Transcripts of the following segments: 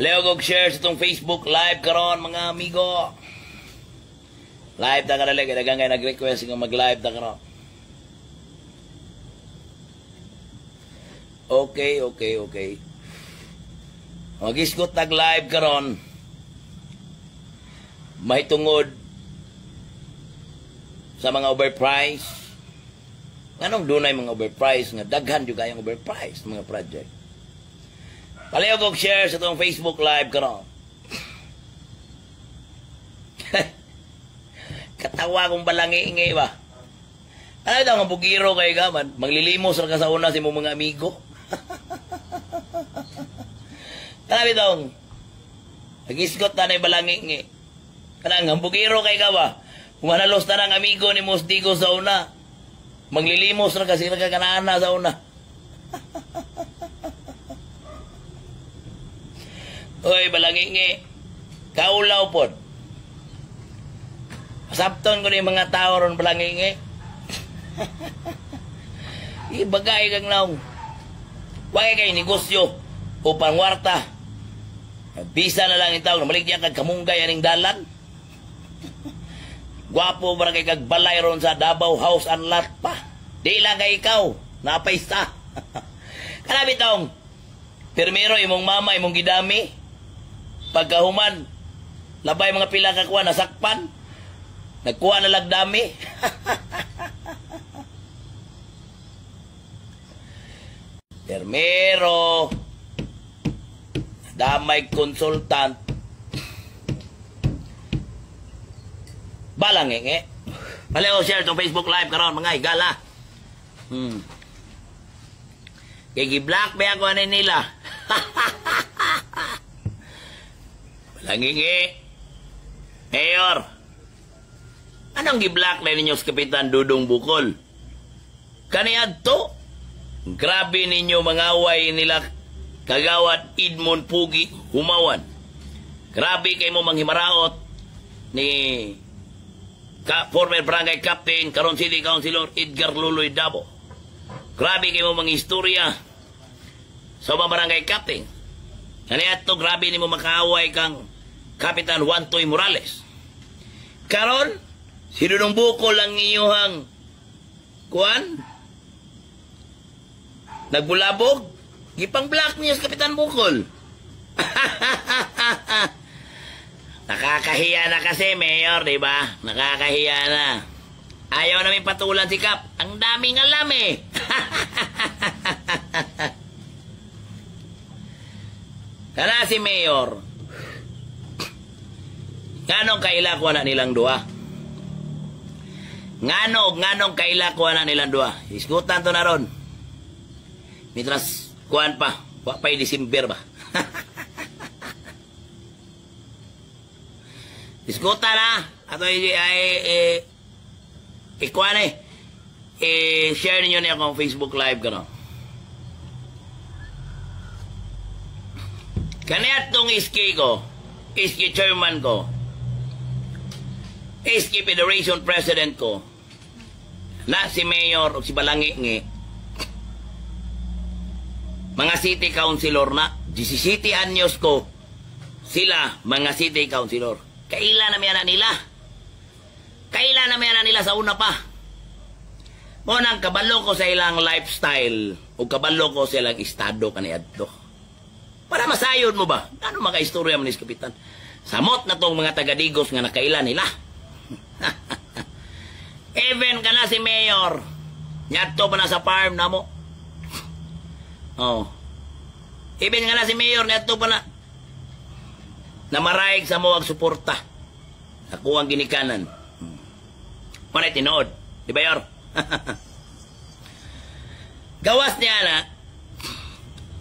Leo kog share sa itong Facebook live karon mga amigo. Live ta karon lagi dagang kay nag-request nga mag-live ta karon. Okay. Mag-iskot tag live karon. May tungod sa mga overpriced. Anong dunay mga overpriced nga daghan jud kayong overpriced mga project. Palayo kog share sa itong Facebook live karon. Katawa kong balangi-ingi ba? Ano ito ang bugiro kay gaman? Maglilimos ra ka sa una si mong mga amigo. Ano itong nag-iskot na na balangi-ingi. Kanang ang bugiro kay ka ba? Kung manalos na ng amigo ni Mosdigo sa una, maglilimos ra kasi nagkakanana sa una. Oy, balangingi. Kaulaw pod. Masabton ko na yung mga tao ron balangingi. Ibagay kang naong. Wagay kay negosyo o pangwarta. Bisa na lang yung tao. Maligyan kag kamunggay aning dalan. Gwapo ba kay kag balay ron sa Davao House and Lot pa. Di lang kay ikaw. Napaista. Kanabitong. Primero imong mama, imong gidami. Pagkahuman, labay mga pila kakuha, nasakpan. Nagkuha na lagdami. Permero, damay konsultant. Balangingi. Paleo share itong Facebook live karon mga higala. Kaya gi-black ba ako ano nila? Balangingi. Mayor. Anong gi-black na ninyo sa Kapitan Dudong Bukol? Kaniyad to? Grabe ninyo mangaway nila kagawad Edmond Pugi Humawan. Grabe kayo mo manghimaraot ni former barangay captain karon city councilor Edgar Luloy Dabo. Grabe kayo mo manghistorya sa mga barangay captain. Kaniyad to grabe ni mo makaaway kang Kapitan Juantoy Morales. Karon, si Dudong Bukol ang iyuhang kuan? Nagbulabog? Gipang-black niya sa Kapitan Bukol. Nakakahiya na kasi, Mayor, di ba? Nakakahiya na. Ayaw namin patulan si Kap. Ang daming alam eh. Kana si Mayor. Nganong kaila ko na nilang dua? Nganong kaila ko na nilang dua? Iskutan to na ron. Mitras kuan pa. Wapay December ba? Iskutan na. Ato ikuan share ninyo niya akong Facebook live ka no. Kaniat tong iski ko. Iski chairman ko. SK Federation President ko na si Mayor o si Balangingi mga city councilor na 17 anyos ko sila mga city councilor. Kaila na nila sa una pa mo nang kabalo ko sa ilang lifestyle o kabalo ko sa ilang estado kaniadto para masayod mo ba ano makaistorya mo ni Kapitan samot na tong mga taga-Digos nga nakaila nila. Even ka na si Mayor nyadto pa na sa farm na mo. Even ka na si Mayor nyadto pa na namaraig sa mo ang suporta ako ang ginikanan manay tinood di ba Yor? Gawas niya na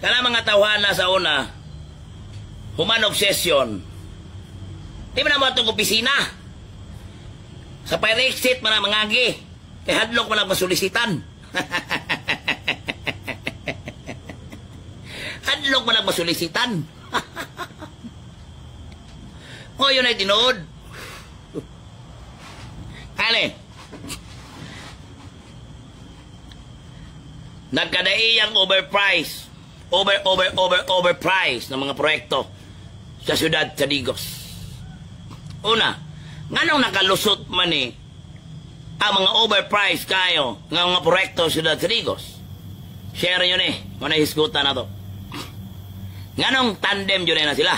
kana mga tawhana sa una human obsession di ba naman itong opisina sa pire-exit man ang mangagi. Kay hadlok man ang masulisitan. Hadlok man ang masulisitan. O yun ay tinood. Ale. Nagkadaiyang overprice. Overprice ng mga proyekto. sa syudad sa Digos. Una, nganong nakalusot man ni ang mga overpriced kayo ng mga proyekto sa syudad sa Digos? Share yun muna hisgutan na to. Nganong tandem yun na sila?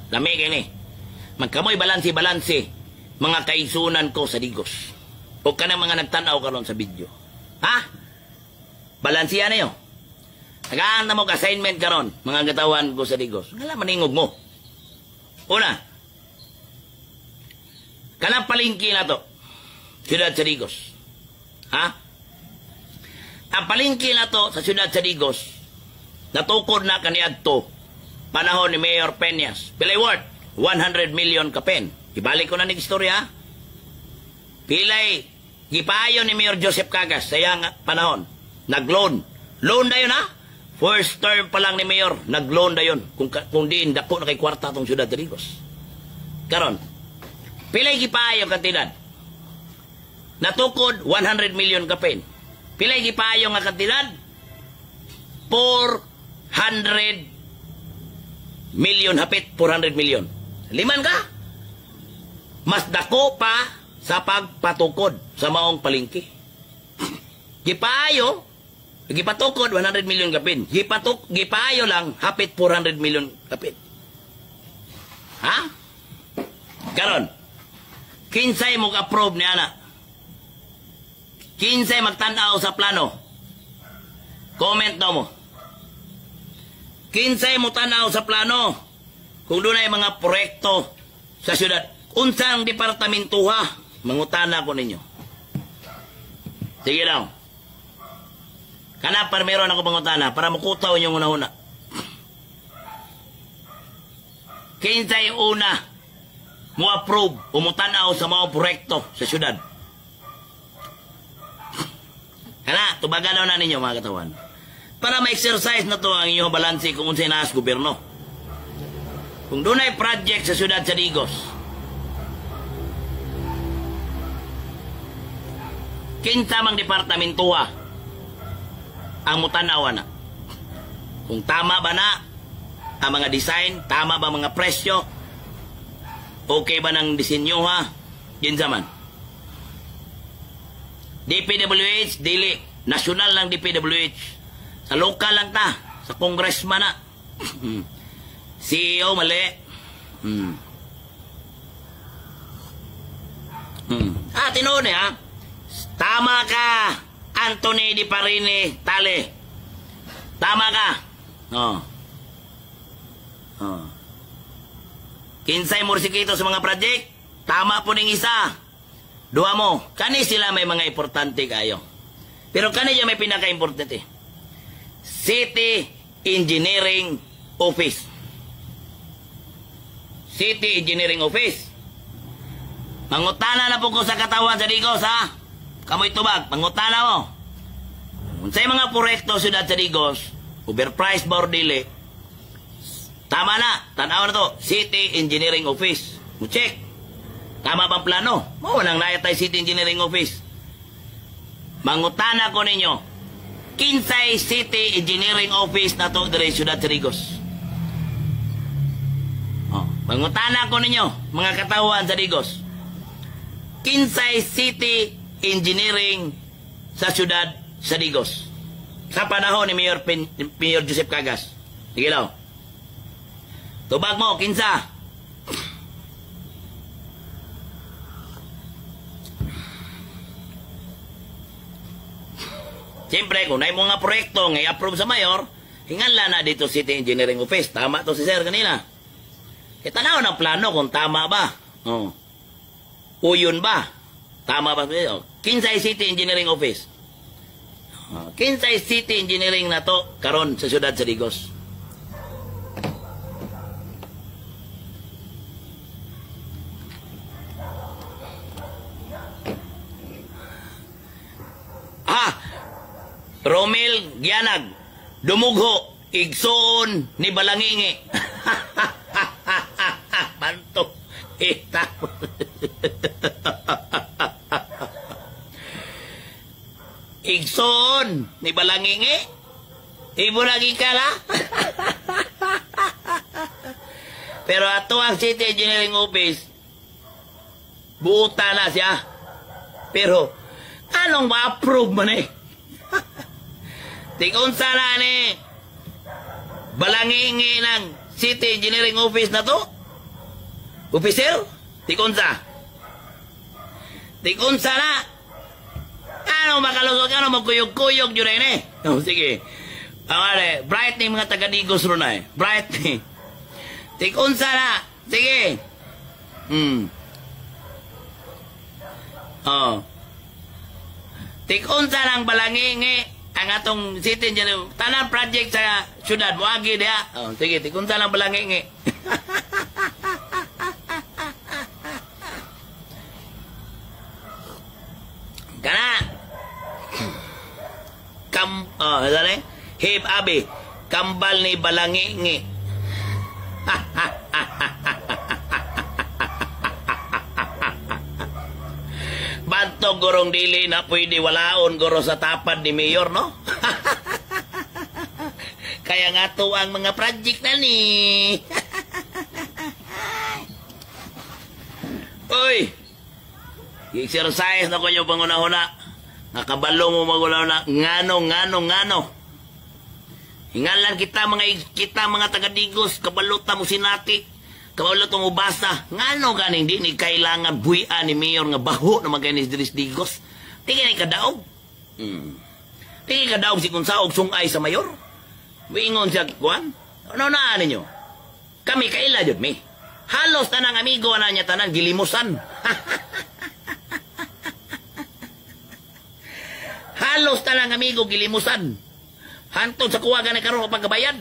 Lamigin magkamoy balansi-balansi mga kaisunan ko sa Digos. O ka na mga nagtanaw karon sa video. Ha? Balansiya na yun. Nagaan na mo ka-assignment karon mga gatawan ko sa Digos. Wala maningog mo. Una, kanang palingki na to, syudad sa Digos. Ha? Ang palingki na to sa syudad sa Digos, natukod na kaniadto panahon ni Mayor Peñas. Pilay worth 100 million kapen. Ibalik ko na ng istorya. Pilay gipayo ni Mayor Joseph Cagas sa iyang panahon. Nag-loan. Loan na yun, ha? First term pa lang ni Mayor, nag-loan na yun. Kung diin, dako na kay kwarta itong syudad sa Digos. Karon, pilay gipayo kantidad. Natukod 100 million kapen. Pilay gipayo nga kantidad 400 million hapit 400 million. Liman ka? Mas dako pa sa pagpatukod sa maong palingki. Gipayo, gipatukod 100 million kapin. Gipayo lang hapit 400 million kapin. Ha? Karon, kinsay mo approve ni ana? Kinsay magtanaw sa plano? Comment daw mo. Kinsay mo tanaw sa plano? Kung doon ay mga proyekto sa syudad, unsang departamentuha, mangutana ko ninyo. Sige lang. Kanapar meron ako mangutana para makutaw inyong una-una. Kinsay una mo approve o mo tanaw sa mga proyekto sa syudad? Kana, tubagan na ninyo mga katawan. Para ma-exercise na to ang inyong balansi kung unsay naas gobyerno. Kung doon ay project sa syudad sa Digos, kinsamang departamentuha ang mutanawa na. Kung tama ba na ang mga design, tama ba mga presyo, okay ba ng disenyo ha, kinsaman. DPWH, dili, nasyonal lang DPWH. Sa lokal lang ta, sa congressman na. CEO, mali. Tinuod ha. Tama ka, Anthony Di Parini Tale. Tama ka. Kinsay mursikito sa mga project. Tama po ning isa. Duha mo. Kani sila may mga importante kayo. Pero kani may pinaka-importante. City Engineering Office. City Engineering Office. Mangutana na po ko sa katawan sa Digos, ha? Kamoy tubag, mangutana mo. Unsay mga proyekto syudad sa Digos, overpriced ba or dili? Tama na, tanaw na to, City Engineering Office. Check. Tama bang plano? Mo nang nayatay City Engineering Office. Mangutana ko ninyo, kinsay City Engineering Office na to dire syudad sa Digos? Mangutana ko ninyo, mga katawan sa Digos. Kinsay City Engineering sa syudad sa Digos? Sa panahon ni Mayor Joseph Cagas. Sige lang. Tubag mo, kinsa? Siyempre, kung na mga proyekto nga i-approve sa mayor, hinganla na dito City Engineering Office. Tama to si Sir kanina. Tanaw ng plano kung tama ba. O yun ba? Tama ba? Kinsay City Engineering Office. Kinsay City Engineering na to karon sa syudad sa Digos. Romel Gianag, dumugho, igsoon ni Balangingi. Panto. Igsoon ni Balangingi. Ibo lagi ka la. Pero ato ang City Engineering Office, buuta na siya. Pero, anong ma-approve man eh? Tikon sana ni balangingi ng City Engineering Office na to? Officer? Tikon sa? Tikon sana? Ano makalusot? Ano magkuyog-kuyog yun eh? Oh, sige. Bright ni mga taga-digos ron na eh. Bright ni. Tikon sana. Sige. Oh. Tikon sana ang balangingi ang atong City Engineering. Tanang project sa syudad. Muagi dia. Oh, sige. Tikon sana ang balangingi. Kana. Dali? Hip abi. Kambal ni balangingi. Bantog gorong dili na pwede walaon goro sa tapad ni Mayor, no? Kaya nga to ang mga project na ni. Uy! I-exercise na ko yung panguna-huna. Nakabalo mo maguna-huna. Ngano. Hingalan kita mga taga-digos. Kabalota mo sinati. Kabalota mo basa. Ngano ganing di ni kailangan buya ni Mayor nga baho na maganis diris digos. Tingin ka daog. Tingin ka daog si kung saog sungay sa Mayor. Wingon siya kuan. Ano na ninyo? Kami kaila jud mi. Halos tanang amigo na niya tanan gilimusan. Halos tanang amigo gilimusan. Hantod sa kuwagan na karon pagkabayad.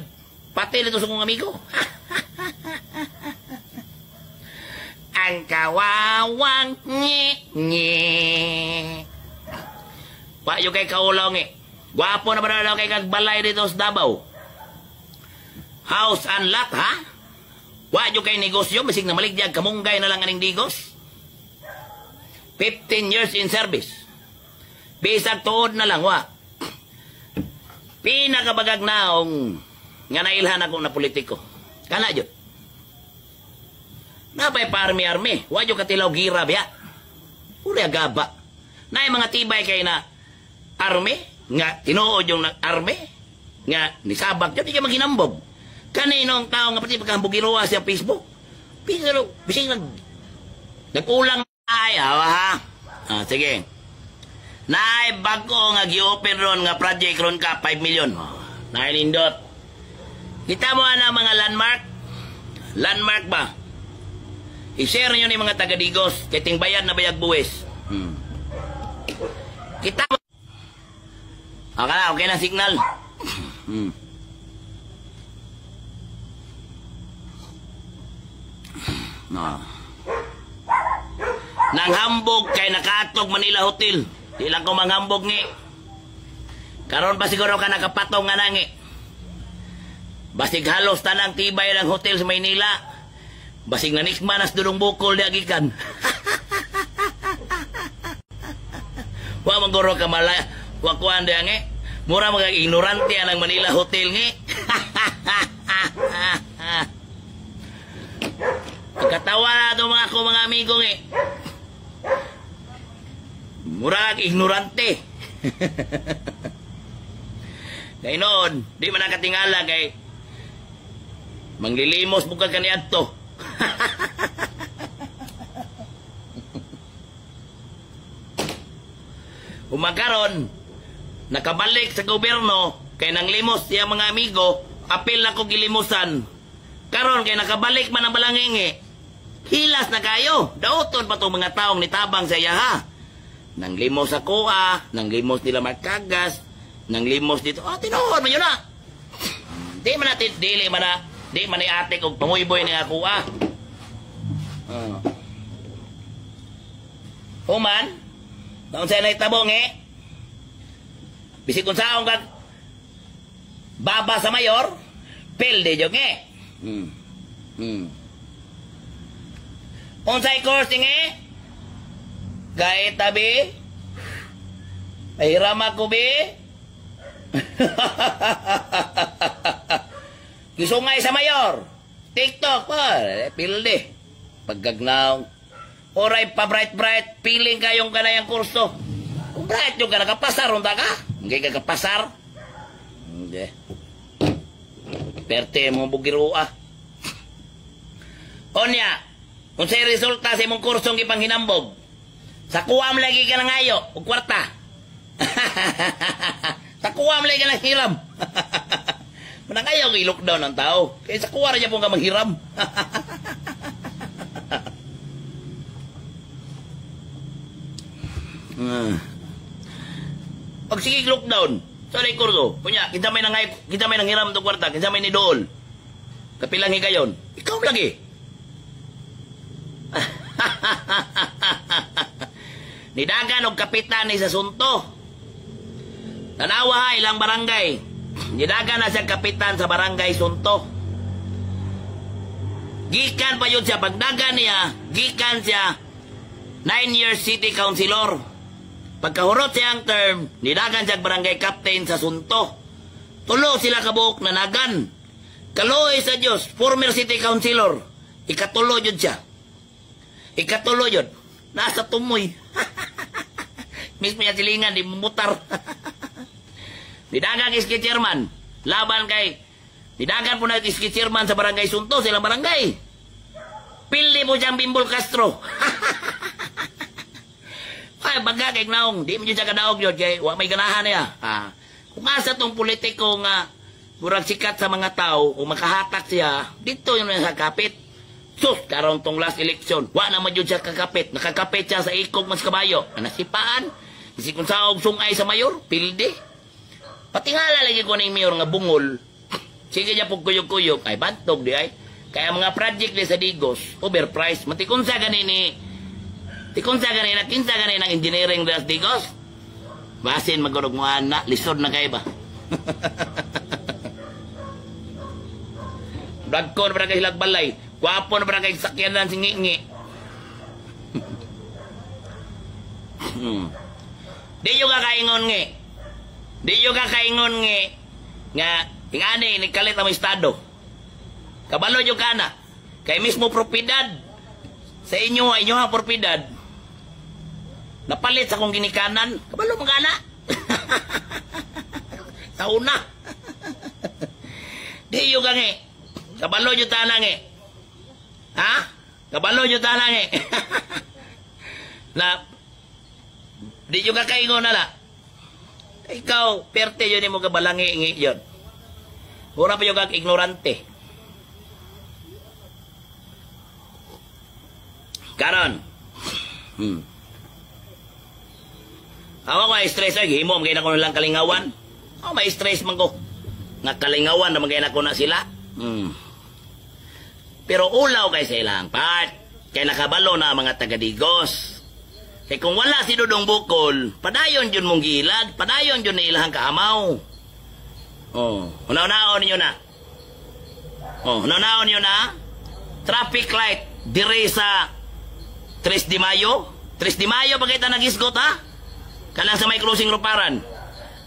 Pati nito sa kong amigo. Ang kawawang ngi. Pa yung kay kaulaw ngi. Gwapo na ba na kay kagbalay dito sa Davao? House and lot, ha? Wa yung kay negosyo, masig na maligdyag, kamunggay na lang aning digos. 15 years in service. Bisag tuod na lang, wa. Pinakabagag naong nga nailhan ako na politiko. Kana yun. Napay pa-army-army. Wa yung katilaw gira biya. Uri agaba. Na mga tibay kay na army, nga tinuod yung army, nga nisabak yun, di ka maginambog. Kaninong tao nga pati pagkahambog ginawa siya Facebook. Pero, bising nag-ulang ay, ha? Sige. Naay bago nga gi-open ron nga project ron ka 5 million. Nainindot. Kita mo na mga landmark? Landmark ba? I-share nyo ni mga taga-digos. Kiting bayad na bayag buwis. Kita mo. Okay na signal. No. Nang hambog kay nakatog Manila Hotel. Di lang ko manghambog ni. Karon pa siguro ka nakapatong nga nangi. Basig halos tanang tibay ng hotel sa Maynila. Basig nanikmanas dulong bukol di agikan. Wa magoro ka malaya. Wa kuan di angi. Mura mga ignorante ang Manila Hotel ngi. Katawa na ito mga amigo ngi. Murag ignorante. Kaya noon, di man nakatingala kay manglilimos bukan kaniadto. Umakaron, nakabalik sa gobyerno, kay nang limos siya mga amigo, apil na ko gilimusan. Karon kay nakabalik man ang balangingi, hilas na kayo. Dauton pa itong mga taong nitabang sa iya ha. Nang limos ako nang limos nila Marcagas, nang limos dito, tinuod man yun na. Di man natin, di man i-atik og pamuyboy ni ako Human, taon sa'yo na itabong bisig kung saan kag baba sa Mayor, pilde yung Unsay course Gaya tabi. Pahiram ako, be. Kisungay sa Mayor. TikTok pa, pilde. Paggagnaw. Oray pa bright, piling kayong kanayang kurso. Kung bright yung ka, nakapasar, unta ka? Hindi ka kapasar? Hindi. Perte mong bugirua. Onya, kung sa'y resulta sa imong kursong ipang hinambog, sa kuwam lagi ka ng ayo, o kwarta. Sa kuwam lagi ka ng hiram. Manang ayaw i-lockdown ang tao. Kaya sa kuwara niya pong ka manghiram. Pag sige lockdown, sa record ko, kunya, kita may nanghiram itong kwarta, kita may nidool. Kapilang higayon, ikaw lagi. Nidagan og kapitan ni sa sunto. Tanawa ha, ilang barangay. Nidagan na siya kapitan sa barangay sunto. Gikan pa yun siya, pagdagan niya, gikan siya 9 years city councilor. Pagkahurot siyang term, nidagan siya barangay captain sa sunto. Tulo sila kabuok na nagan. Kaloy sa Diyos, former city councilor. Ikatulo yun siya. Ikatulo yun. Nasa tumoy. Mismo niya silingan, di mumutar. Nidagan iski chairman. Laban kay nidagan po na iski chairman sa barangay Sunto, silang barangay. Pili po siyang Bimbol Castro. Ay, baga kay naong, di mo siya kadaog yun, kay may ganahan niya. Kung asa tong politiko nga, murag sikat sa mga tao, kung makahatak siya, dito yun sa kapit. Sus, karon tong last election, wa naman yun siya kakapit. Nakakapit siya sa ikog mas kabayo. Nasipaan, kasi kung sa og sungay sa mayor, pilde. Pati nga lalagi ko ng mayor nga bungol. Sige niya pong kuyog-kuyog, ay bantog di ay. Kaya mga project di sa Digos, overpriced. Matikon sa ganini, kinsa ganini ng engineering di sa Digos. Basin magurog mo na, lisod na kayo ba? Dagko na ba kay Hilagbalay? Wapo na ba kay sakyanan singi-ngi? Di yung kakaingon ngi. Di yung kakaingon nga ingani, nagkalit ang estado. Kabalo yung kana. Kay mismo propiedad. Sa inyo ang propiedad. Napalit sa kong ginikanan. Kabalo mong kana. Sa una. Di yung kangi. Kabalo yung tanang Ha? Kabalo yung tanang Na, di yung kakaingon na la. Ikaw, perte yun mo kabalangi yun. Mura pa yung ignorante. Karon. Ako ko stress ay himo magay na ko lang kalingawan. Ako may stress man ko. Nga kalingawan na magay na ko na sila. Pero ulaw kay sa ilang part. Kay nakabalo na ang mga taga-Digos. Kaya kung wala si Dudong Bukol, padayon yun mong gilag, padayon yun na ilahang kaamaw. Unaw-naon nyo na. Unaw-naon nyo na. Traffic light, dire sa 3 de Mayo. 3 de Mayo, bakit na nag-isgot ha? Kalang sa may closing ruparan.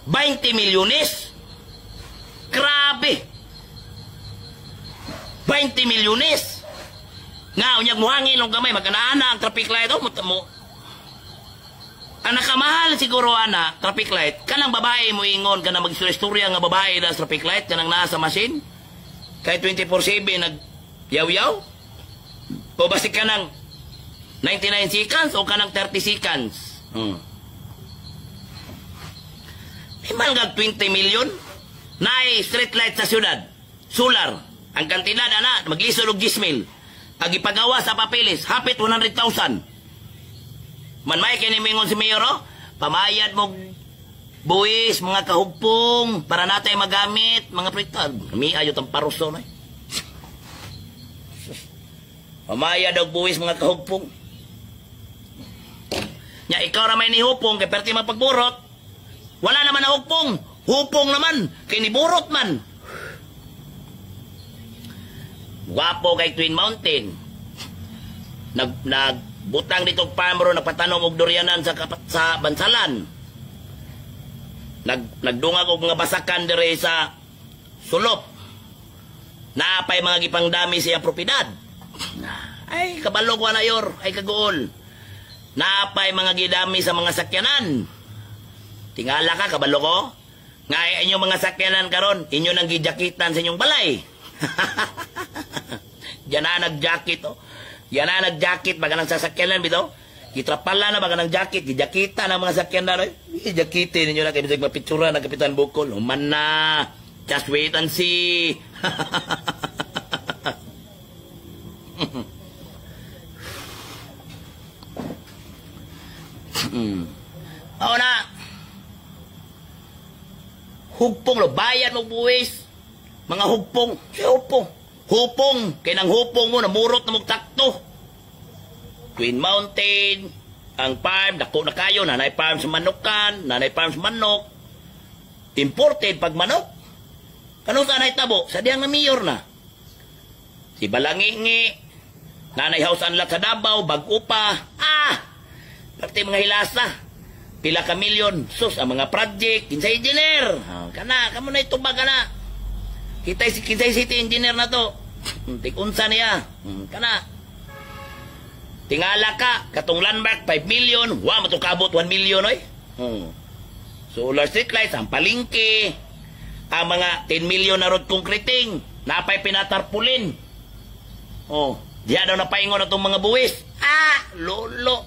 20 milyones. Grabe. 20 milyones. Nga, unyag muhangin ng gamay, magkanaana ang traffic light. Ang nakamahal siguro ana, traffic light, kanang babae mo ingon, kanang mag-istorya nga babae na traffic light, kanang nasa machine, kay 24/7 nag-yaw-yaw, o basi kanang 99 seconds o kanang 30 seconds. May malgag 20 million, naay street light sa syudad, solar, ang kantidad ana, maglisod og 10 mil, ang ipagawa sa papeles, hapit 100,000. Man may kinimingon si Mayor, pamayad mo buwis, mga kahugpong, para natay magamit, mga pritag. Kami ayot ang paruso na. Pamayad og buwis, mga kahugpong. Nya, ikaw na may nihupong, kay perti mapagburot. Wala naman na hupong. Hupong naman, kay niburot man. Wapo kay Twin Mountain. Butang dito pamro nagpatanong og durianan sa Bansalan. Nagdungag og mga basakan dire sa Sulop. Naapay mga gipangdami siyang propiedad. Ay, kabalo ko na yor. Ay, kagool. Naapay mga gidami sa mga sakyanan. Tingala ka, kabalo ko. Nga inyong mga sakyanan karon, inyo nang gijakitan sa inyong balay. Yan na nag-jacket, oh. Yan na nag-jacket, baga nang sasakyanan, bito. Gitrapala na baga ng jacket, gijakita ng mga sakyanan, eh. Gijakitin ninyo na, kayo bisag mapitsura ng Kapitan Bukol. Human na. Just wait and see. Oo na. Hugpong lo, bayad mo buwis. Mga hugpong. Si hugpong. Hupong. Kaya ng hupong mo, namurot na magtakto. Twin Mountain, ang farm, dako na kayo, nanay farm sa manukan, nanay farm sa manok. Imported pag manok. Kanong sanay tabo? Sa diyang na mayor na. Si Balangingi, nanay house unlock sa Davao, Bag-upa. Pati mga hilasa. Pila ka milyon. Sus, ang mga project, kinsay engineer. Kana, kamo na itubag ka na. Kinsay city engineer na to. Tikunsa niya. Kana. Tingala ka, katong landmark, 5 million. Wa, matukabot 1 million, oy. Solar street lights, ang palingki. Ang mga 10 million na road concreting. Napay pinatarpulin. Diya daw napaingon na itong mga buwis. Lolo.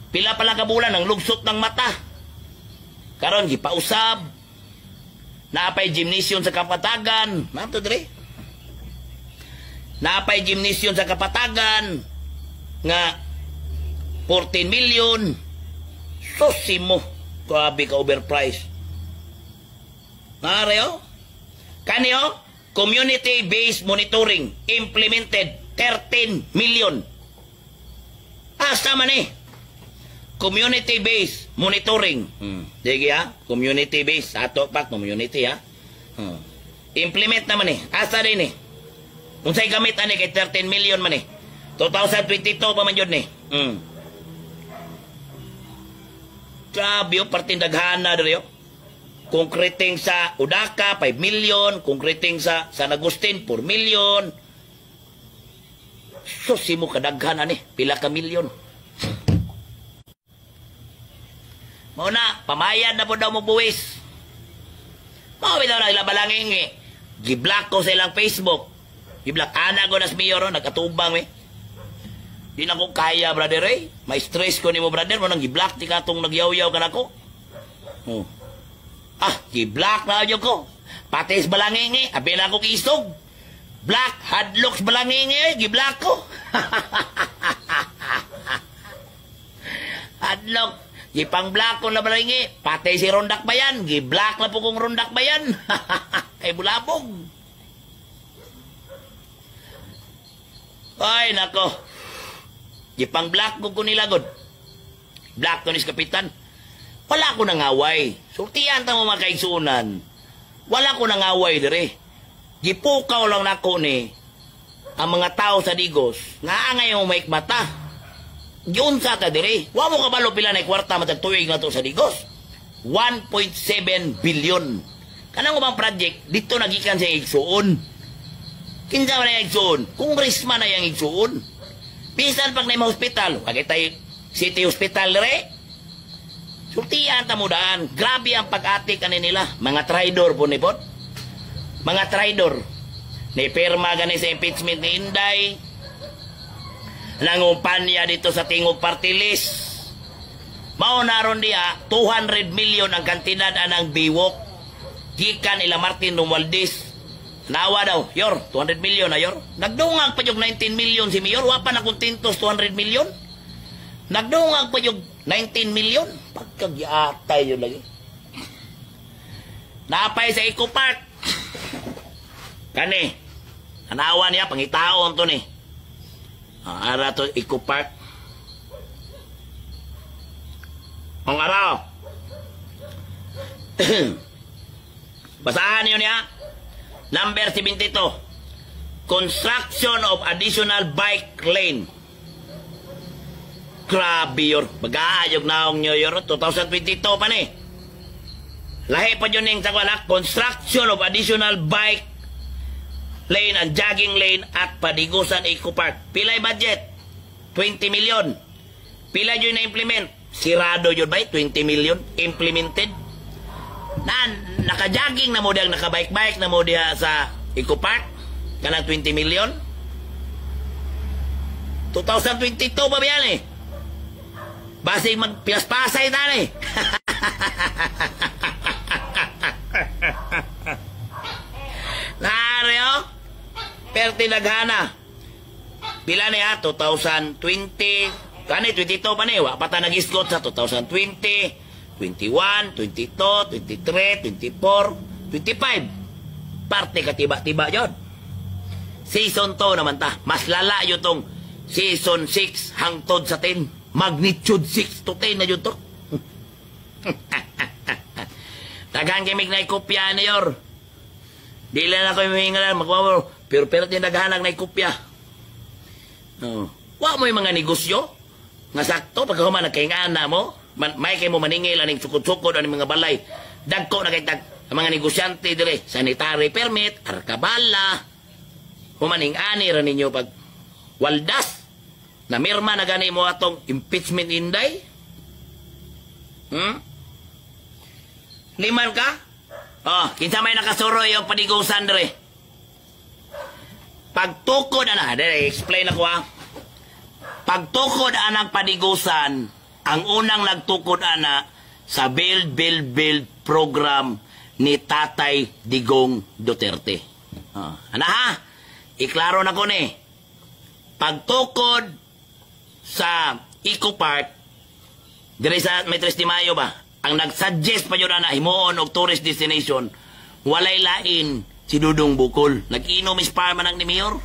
Pila pala ka bulan ang lugsot ng mata. Karon gipausab. Napay gymnasium sa Kapatagan. Mato dire. Napay gymnasium sa Kapatagan nga 14 million. Susimo. Grabe ka overpriced. Nareo? Kanyo? Community-based monitoring implemented 13 million. Asa man eh? Community-based monitoring. Sige ha? Community-based. Ato pa, community ha? Implement naman eh. Asa rin eh? Kung sa'y gamit ani kay 13 million man eh. 2022 pa man yun eh. Grabe yung partindaghan na rin yun. Concreting sa Udaka, 5 million. Concreting sa San Agustin, 4 million. Susi mo kadaghan ani. Pila ka milyon. Mauna, pamayad na po daw mo buwis. Mawin daw na ilang balangin eh. Giblock ko sa ilang Facebook. Giblock. Anak ko na sa mayor, nagkatubang eh. Di na ko kaya, brother eh. May stress ko ni mo, brother. Manang giblock, di ka itong nagyaw-yaw ka na ko. Giblock na yun ko. Patis balangin eh. Abi na ako kisog. Black, hadlocks balangin eh. Giblock ko. Hadlock. Gipang black ko na balingi. Patay si Rondak Bayan. Gi-black na po kong Rondak Bayan. Kay bulabog. Ay, nako. Gipang black ko nilagod. Black to nis kapitan. Wala ko nang away. Sultihan ta mo mga kaigsunan. Wala ko nang away dire. Gipukaw lang nako ni ang mga tao sa Digos. Nga angay mo maikmata. Yun sa ta dire. Wa mo kabalo pila na kwarta matagtuig na to sa Digos. 1.7 billion. Kanang ubang project dito nagikan sa igsuon. Kinsa man ang igsuon? Congressman na yang igsuon. Bisan pag na hospital, pagitay city hospital dire. Sultihan ta mo daan. Grabe ang pag-atik ani nila. Mga traidor po ni pot. Mga traidor. Ni pirma gani sa impeachment ni Inday. Nangumpanya dito sa tingog party list. Maunaron diya, 200 million ang kantidad anang biwok. Gikan ila Martin Romualdez. Nawa daw, yor, 200 million na yor. Nagdungag pa yung 19 million si Mayor. Wapa na kuntintos 200 million. Nagdungag pa yung 19 million. Pagkagyatay yun lagi. Napay sa Eco Park. Kani, anawa niya, pangitaon to ni. Ara to Eco Park. Ang araw. Basahan niyo niya. Number 72. Construction of additional bike lane. Grabe yor. Mag-aayog na akong nyo yor. 2022 pa ni. Lahi pa yun yung sakwala. Construction of additional bike lane and jogging lane at Padigusan Eco Park. Pilay budget? 20 million. Pila yun na-implement? Sirado yun ba? 20 million implemented. Naka-jogging na mo diyan, naka-bike-bike na mo diya sa Eco Park. Kanang 20 million. 2022 pa ba yan eh? Basig magpilas-pasay na eh. Naaryo? Pero tinaghana. Pila niya? 2020. Kani, 22 pa niya. Pata nag-isgot sa 2020, 21, 22, 23, 24, 25. Parte ka tiba-tiba yun. Season 2 naman ta. Mas lala yun tong Season 6 hangtod sa 10. Magnitude 6 to 10 na yun to. Tagang kimig na ikopya na yor. Di lang ako yung hihingalan. Magmamaro. Pero tinaghanag na ikopya. Wa mo yung mga negosyo. Nga sakto. Pagka human nagkahingaan na mo. May kayo mo maningil. Aning sukod-sukod. Aning mga balay. Dagko na kayo mga negosyante dire. Sanitary permit. Arkabala. Humaning-ani rin ninyo pag waldas. Na mirma na gani mo atong impeachment inday? Liman ka? Kinsa may nakasuro yung Padigusan dere. Pagtukod ana, explain ako Pagtukod anang Padigusan, ang unang nagtukod ana sa Build program ni Tatay Digong Duterte. Ana ha? Iklaro na ko ni. Pagtukod sa Eco Park, dire sa Metro de Mayo ba, ang nagsuggest pa yun na himuon og tourist destination, walay lain si Dudong Bukol. Nag-inom is parman ang ni Mayor.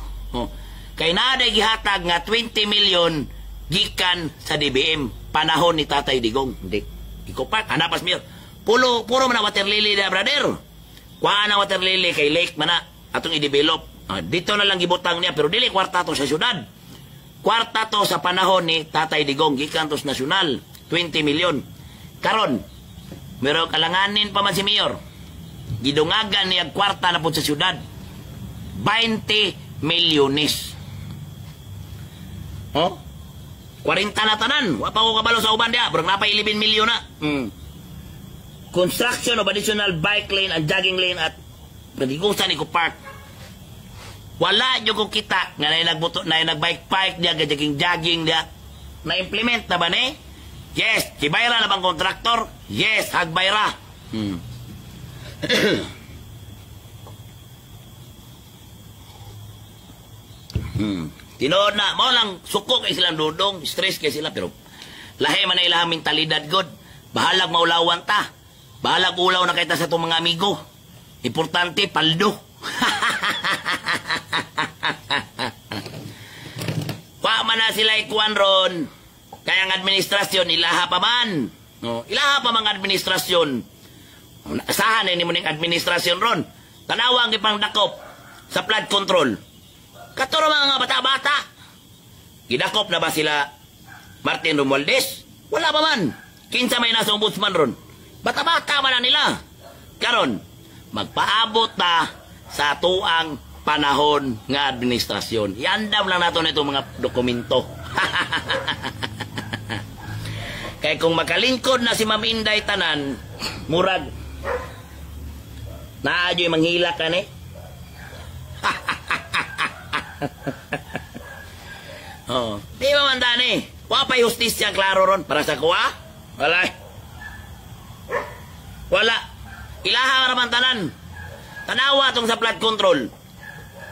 Kay naday gihatag nga 20 million gikan sa DBM, panahon ni Tatay Digong. Hindi. Eco Park, hanapas Mayor. Puro man na water lily na, brother. Kuha na water lily kay Lake man na, atong i-develop. Dito na lang gibutang niya, pero dili kwarta to sa syudad. Kwarta to sa panahon ni Tatay Digong, gikan to sa nasyonal, 20 million. Karon, meron kalanganin pa man si Mayor. Gidungagan niya kwarta na po sa syudad. 20 milyones. 40 na tanan. Wapa ko kabalo sa uban dia. Pero napay 11 milyon na. Construction of additional bike lane and jogging lane at Padigusan Eco Park. Wala nyo ko kita nga na nag-bike-bike niya, jogging niya. Na-implement na ba ni? Yes. Kibayra na bang kontraktor? Yes, hagbayra. Tinood na. Mo lang suko kay silang Dudong. Stress kay sila. Pero lahi man na ilang mentalidad good. Bahalag maulawan ta. Bahalag ulaw na kita sa itong mga amigo. Importante, paldo. Wa man na sila ikuan ron. Kaya ang administrasyon, ilaha pa man. Ilaha pa mga administrasyon. Asahan ni mo ning administrasyon ron. Tanawa ang ipang dakop sa flood control. Katuro mga bata-bata. Gidakop na ba sila Martin Romualdez? Wala pa man. Kinsa may nasa ombudsman ron. Bata-bata man na nila. Karon, magpaabot na sa tuang panahon nga administrasyon. Iandam lang nato nito mga dokumento. Kaya kung makalingkod na si Ma'am Inday tanan, murag naadyo'y manghila ka ni. Di ba man tani? Wapay justisya klaro ron para sa kuha? Wala. Wala. Ilaha raman tanan. Tanawa tong sa flood control.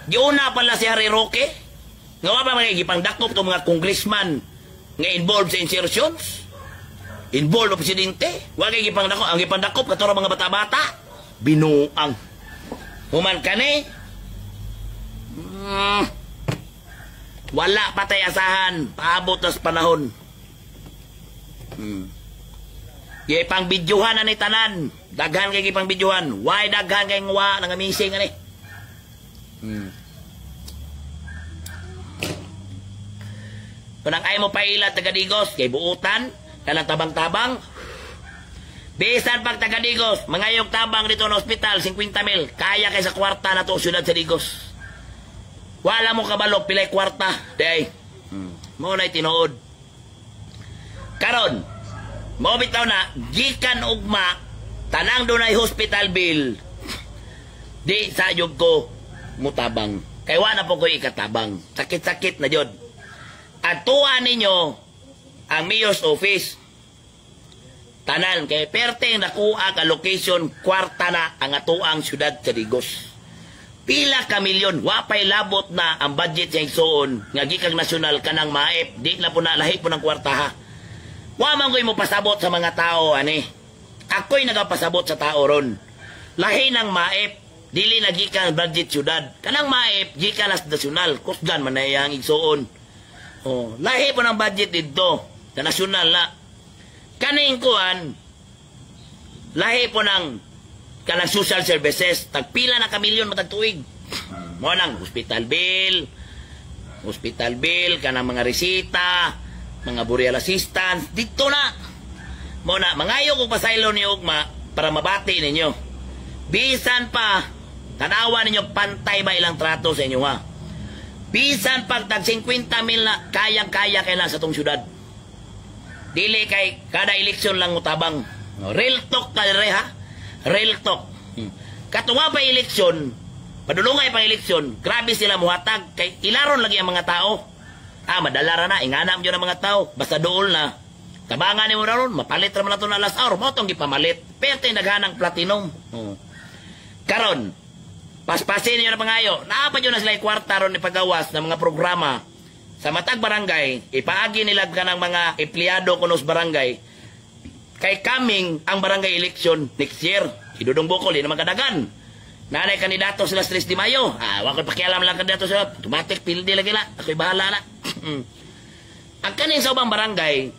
Giuna pala si Harry Roque. Nga pa mga gipangdakop tong mga congressman nga involved sa insertions. Involved o presidente. Wag gipangdakop. Ang gipangdakop katuro mga bata-bata. Binuang. Human ka ni. Wala patay asahan. Paabot na sa panahon. Pang bidyuhan na ni tanan. Daghan kay pang bidyuhan. Why daghan kay ngwa nang amising ani? Kunang ay mo paila taga-Digos kay buutan kanang tabang-tabang. Bisan pag taga-Digos, mangayog tabang dito sa ospital 50 mil. Kaya kay sa kwarta na to syudad sa Digos. Wala mo kabalo pilay kwarta, day. Mo na tinuod. Karon, mo bitaw na gikan ugma tanang dunay hospital bill. Di sayog ko mutabang. Kay wala po ko ikatabang. Sakit-sakit na jud. At tuwa ninyo ang mayor's office. Tanan kay perteng nakuha ka location kwarta na ang atuang syudad sa Digos. Pila ka milyon, wapay labot na ang budget sa igsoon nga gikag nasyonal kanang maep, di na po na lahi po ng kwarta ha. Wa man ko'y mo pasabot sa mga tao ani. Ako'y nagapasabot sa tao ron. Lahi ng maep, dili na gikang budget syudad. Kanang maep, gikan nas nasyonal, kusgan man na iyang igsoon. Oh, lahi po ng budget dito sa nasyonal na. Kaning kuan, lahi po ng kanang social services, tagpila na kamilyon matagtuig. Mo nang hospital bill, kanang mga resita, mga burial assistance, dito na. Mo na, mangayo kong pasaylo ni Ugma para mabati ninyo. Bisan pa, tanawa ninyo pantay ba ilang trato sa inyo ha. Bisan pag tag 50 mil na, kayang-kaya kailan sa tong syudad. Dili kay kada eleksyon lang utabang. Real talk ka rin ha. Real talk. Katuwa pa eleksyon, padulungay pa eleksyon, grabe sila muhatag, kay ilaron lagi ang mga tao. Madalara na, inganam yun ang mga tao, basta dool na. Tabangan ni mo na ron, mapalit naman na ito na last hour, mo itong gipamalit. Pero naghanang platinum. Karon, paspasin niyo na pangayo, naapad yun na sila kwarta ron ipagawas ng mga programa sa matag barangay, ipaagi nila ka ng mga empleyado kunos barangay, kay coming ang barangay election next year. Idudong Bukol, di naman kadagan. Nanay kandidato sila 3 de Mayo. Wakil pakialam lang kandidato sila. Automatic, pildi lagi na. Ako'y bahala na. Ang kaning sa ubang barangay,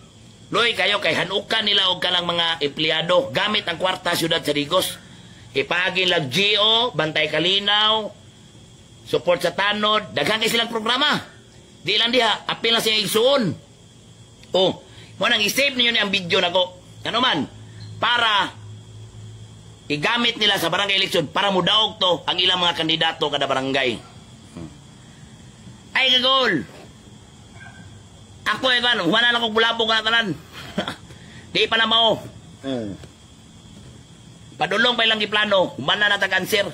loy kayo kay hanukan nila og kalang mga empleyado gamit ang kwarta syudad sa Digos. Ipagin lang GO, Bantay Kalinaw, support sa tanod, daghang kay silang programa. Di lang diha, apil na siya igsuon. Mo nang isave niyo ni ang video nako. Ano man, para igamit nila sa barangay election para mudaog to ang ilang mga kandidato kada barangay. Ay kagol. Ako kan, wala lang kong bulabog na tanan. Di pa na mao. Padulong pa ilang giplano, humana na ta-cancer.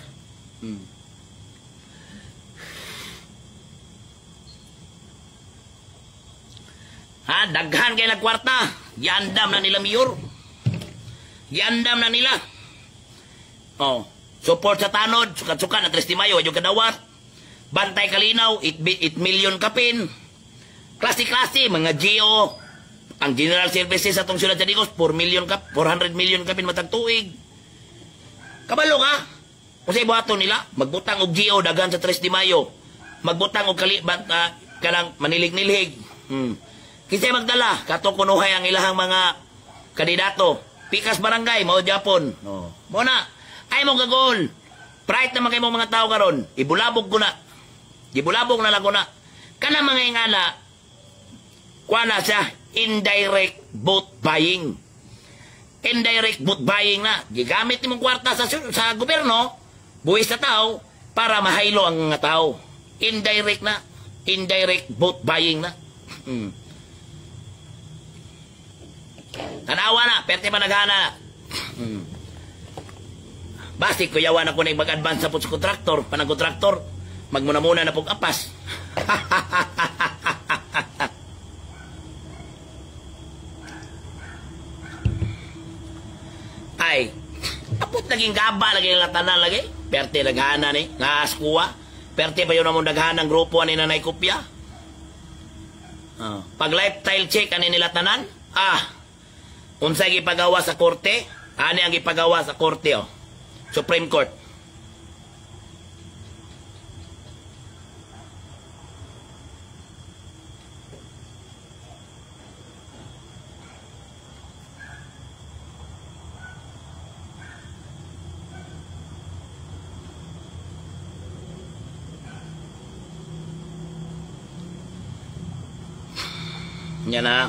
Daghan kay nagkwarta. Yandam na nila mayor. Yandam na nila. Support sa tanod, sukat-sukat na 3 de Mayo, yung kadawat. Bantay Kalinaw, 8 million kapin. Klase-klase, mga GO. Ang general services sa itong syudad sa Digos, 400 million kapin matagtuig. Kabalo ka. Kung sa ibuhato nila, magbutang og GO, dagan sa 3 de Mayo. Magbutang og kalang manilig-nilig. Kisay magdala, kato kunuhay ang ilahang mga kandidato. Pikas barangay, mao Japon. Mo na, ay mo gagol. Pride naman kayo mga tao karon. Ibulabog ko na. Ibulabog na lang ko na. Kana mga ingana, kuha na siya, indirect vote buying. Indirect vote buying na. Gigamit ni mong kwarta sa gobyerno, buwis sa tao, para mahaylo ang mga tao. Indirect na. Indirect vote buying na. Tanawa na, perte pa naghana. Basi, kuyawan ako na mag-advance sa kontraktor, panag-kontraktor, magmuna-muna na pong apas. Ay, apot naging gaba, lagi lang tanan lagi. Perte naghana ni, ngaskuwa. Perte pa yun namang naghanang grupo ni Nanay Kopya. Pag lifestyle check, ani nila tanan? Unsay gipagawa sa korte? Ani ang gipagawa sa korte, Supreme Court. Yan na.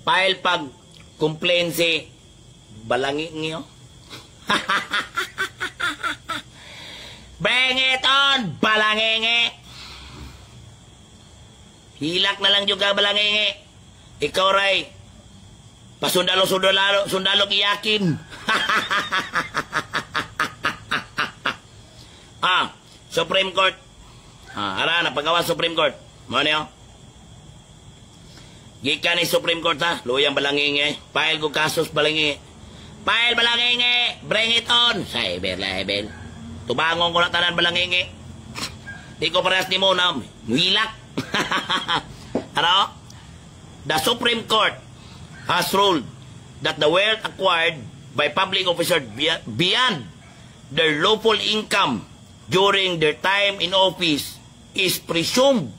File pag complain si Balangi niyo. Bring it on, Balangingi. Hilak na lang juga Balangingi. Ikaw ray, sundalo iyakin. Supreme Court. Ara, napagawa Supreme Court. Mo niyo? Gikan ni Supreme Court ha, luyang Balangingi. File ko kasos Balangingi. File Balangingi, bring it on. Saibel. Tubangon ko na tanan Balangingi. Di ko parehas ni mo na muhilak. Ano? The Supreme Court has ruled that the wealth acquired by public officers beyond their lawful income during their time in office is presumed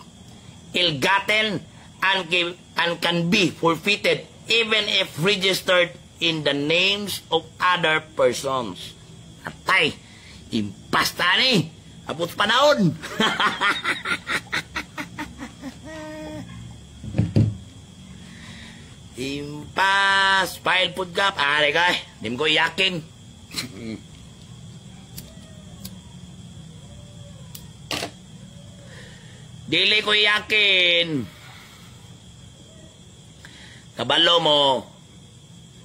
ill-gotten and can be forfeited even if registered in the names of other persons. Atay, impasta ni. Apot panahon. Impas. File pud kap. Ari kay. Di mo ko yakin. Dili ko yakin. Kabalo mo.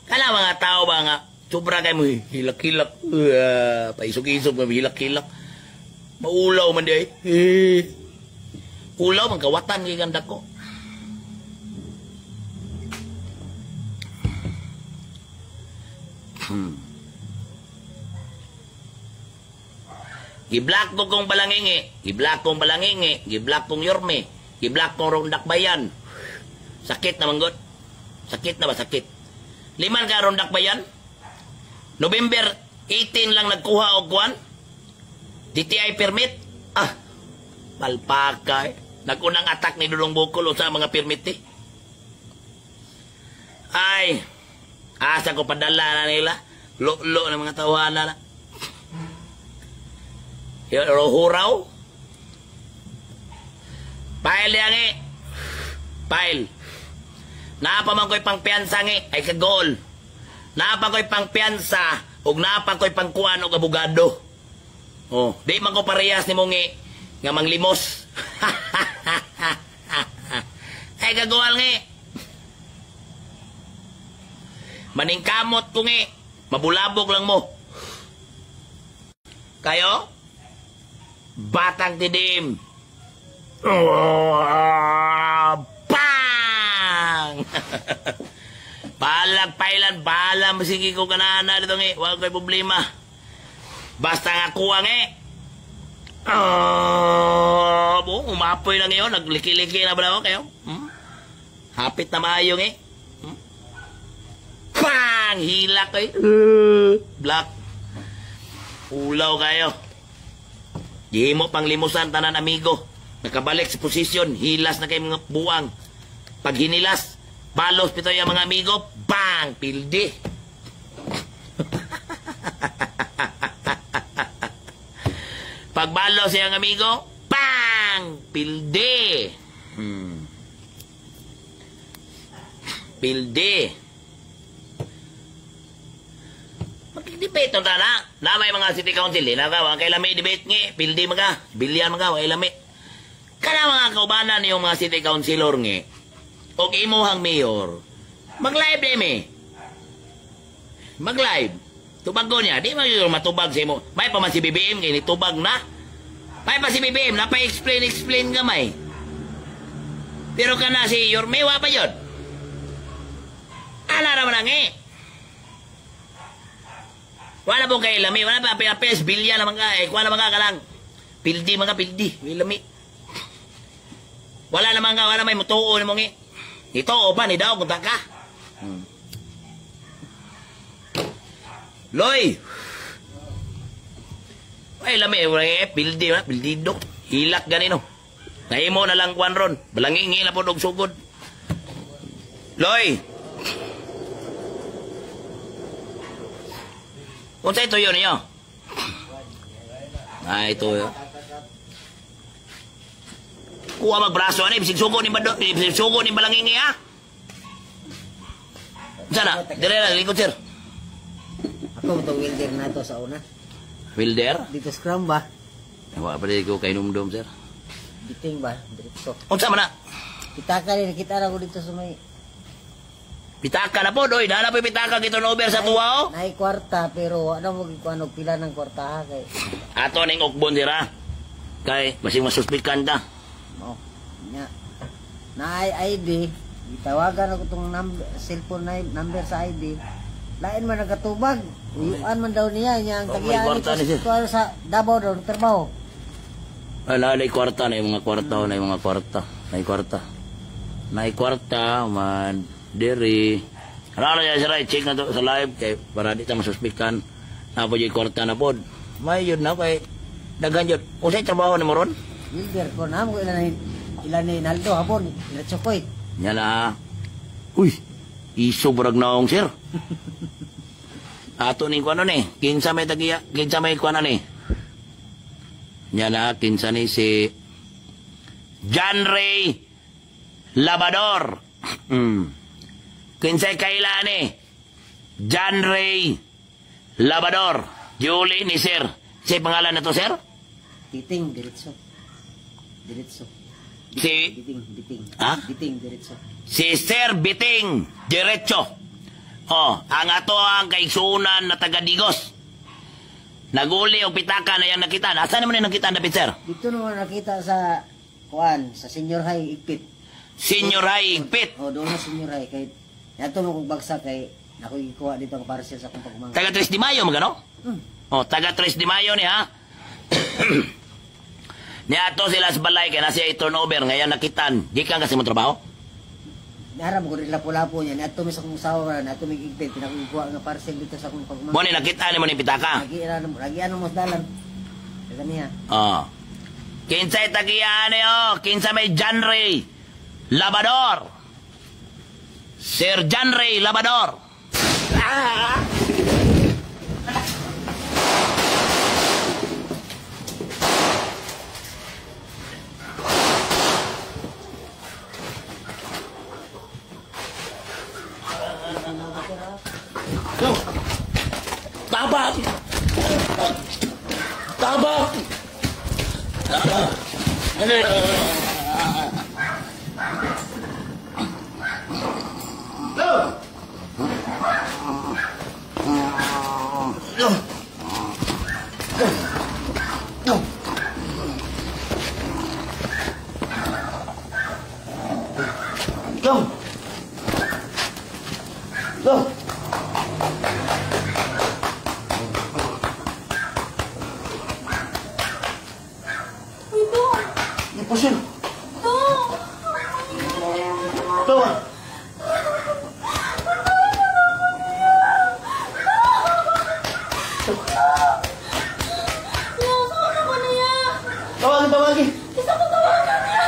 Kala mga tao ba nga, sobra kayo mo, hilak-hilak. Paisog-isog, hilak-hilak. Maulaw man di ay. Ulaw, magkawatan kay ganda ko. Giblock ko kong Balangingi. Giblock kong Balangingi. Giblock kong Yorme. Giblock kong Rondakbayan. Sakit na manggot. Sakit na ba? Sakit. 5 ka Rondakbayan. November 18 lang nagkuha og kuan. DTI permit. Palpakay. Nagunang attack ni Dudong Bukol sa mga permit eh. Ay. Asa ko padala na nila. Lo-lo ng mga tawanan na. Huraw. Pile yan eh. Pile. Napa man ko'y pangpiansa ngi. Ay kagol. Napa ko'y pangpiansa. Ug napa ko'y pangkuan og abogado. Oh, di man ko parehas ni mo ngi. Nga manglimos. Ay kagol ngi. Maningkamot ko ngi. Mabulabog lang mo. Kayo? Batang tidim. Bang! Balag pailan, bala masigi ko kanana dito ngi. Huwag ko'y problema. Basta nga kuwang umapoy lang yun. Nagliki-liki na ba ako kayo? Hapit na maayo ngi. Bang! Hilak kayo. Black. Ulaw kayo. Di mo pang limusan tanan amigo. Nakabalik sa posisyon, hilas na kayo mga buwang. Pag hinilas, balos pito yung mga amigo, bang! Pildi. Pag balos yung amigo, bang! Pildi. Pildi. Debate na na. Namay mga city council. Nakawa kay lami debate ngi. Pildi mga. Bilyan mga. Kay lami. Kana mga kaubanan yung mga city councilor ngi. O imuhang mayor. Mag-live din eh. Mag-live. Tubag ko niya. Di mag matubag sa imo. May pa man si BBM. Kaya tubag na. May pa si BBM. Napa-explain gamay. Pero ka na si Yormewa pa yun. Ala naman ngi. Wala po kayo lami. Wala pa apes. Bilya naman ka. Kuha naman ka lang. Pildi mga pildi. May lami. Wala naman ka. Wala may mutuo ni mong ito o pa ni daw. Punta ka. Loy. Ay lami. Pildi. Pildido. Hilak ganino. Nahimo na lang kuwan ron. Balangingi na po og sugod. Loy. Kung sa'yo ito yun niyo? Ito yun. Kuha magbraso, ano? Ibig sugo ni Balangingi, ha? Sana, dire na, likod sir. Ako itong welder na ito sa una. Wilder? Dito scrum ba? Wala pa rin ko kay Numdum sir. Biting ba? Dito. Unsa man na? Kita ka rin, nakita na ko dito sa may... Pitaka na po, doy. Nahanap yung pitaka kito na over sa tuwa, oh. Naay kwarta, pero ano mo ano, pila ng kwarta ha kay... Ato ning ukbon dira. Kay, masing masuspikan ka. Oh, nya. Naay ID, itawagan ako itong cellphone number sa ID. Lain man nagkatubag. Uyuan man daw niya, niya ang Oh, may tagiyan kwarta ni ito siya. sa Davao daw, trabaho. Ay, kwarta na yung mga kwarta, na yung mga kwarta. Na kwarta, man, diri. Ano niya sila, check na to sa live, kay para di ta masuspikan. Na po yung kwarta na po. May yun na, kay daghan yun. Usay trabaho ni Moron? Wilder ko na mo ilan ni Naldo hapon, ilan chokoy. Yan na. Uy, iso brag naong sir. Ato ning kuano ni, kinsa may tagiya, kinsa may kuano ni. Yan na, kinsa ni si John Ray Labador. Kinsay kaila ni John Ray Labador. Julie ni sir. Si pangalan na to sir? Biting, diretso. Si Biting. Ha? Biting, diretso. Si Sir Biting Diretso. Oh, ang ato ang kaigsunan na taga Digos. Naguli og pitaka na yang nakita. Asa naman yung nakita na sir? Dito naman nakita sa sa senior high Igpit. Senior High Igpit. Oh, doon na senior high kay nato mo kong bagsak kay ako ikuha dito ang parcel sa akong pagmamahal. Taga 3 de Mayo magano? Oh, taga 3 de Mayo ni ha. Ni ato sila sa balay kay nasa turnover ngayon nakitan. Gikan kasi mo trabaho? Naram ko rin lapo-lapo niya. Nato mi sa kong usawa na nato mi Igpit pinakikuha nga parcel dito sa akong pagmamahal. Mo ni nakita ni mo ni pitaka. Lagi ano mo dalan. Dagan niya. Oh. Kinsay tagiyan oh, kinsa may John Ray Labador. Sir John Ray Labador. Ah! Tabak! Tabak! Pusing. Tawa. Tawagin. Isa ko tawagan niya.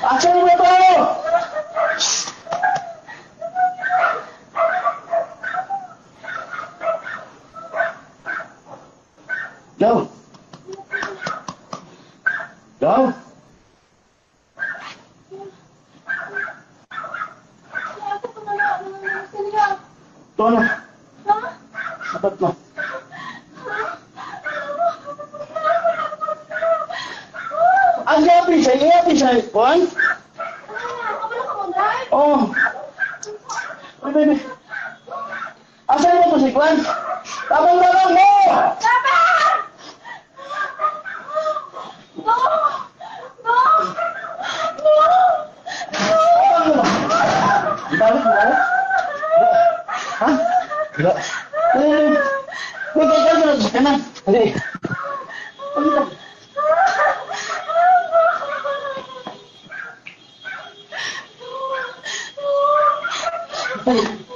Asan mo ito? Go. Go. Ito na. Sapat na. Ang yapi siya. Kuhan? Oh. Ay. Asan mo ito si Kuhan? Tabang mo! Balik mo? Ha? Wala. Wait, kanan. Hali. Hali.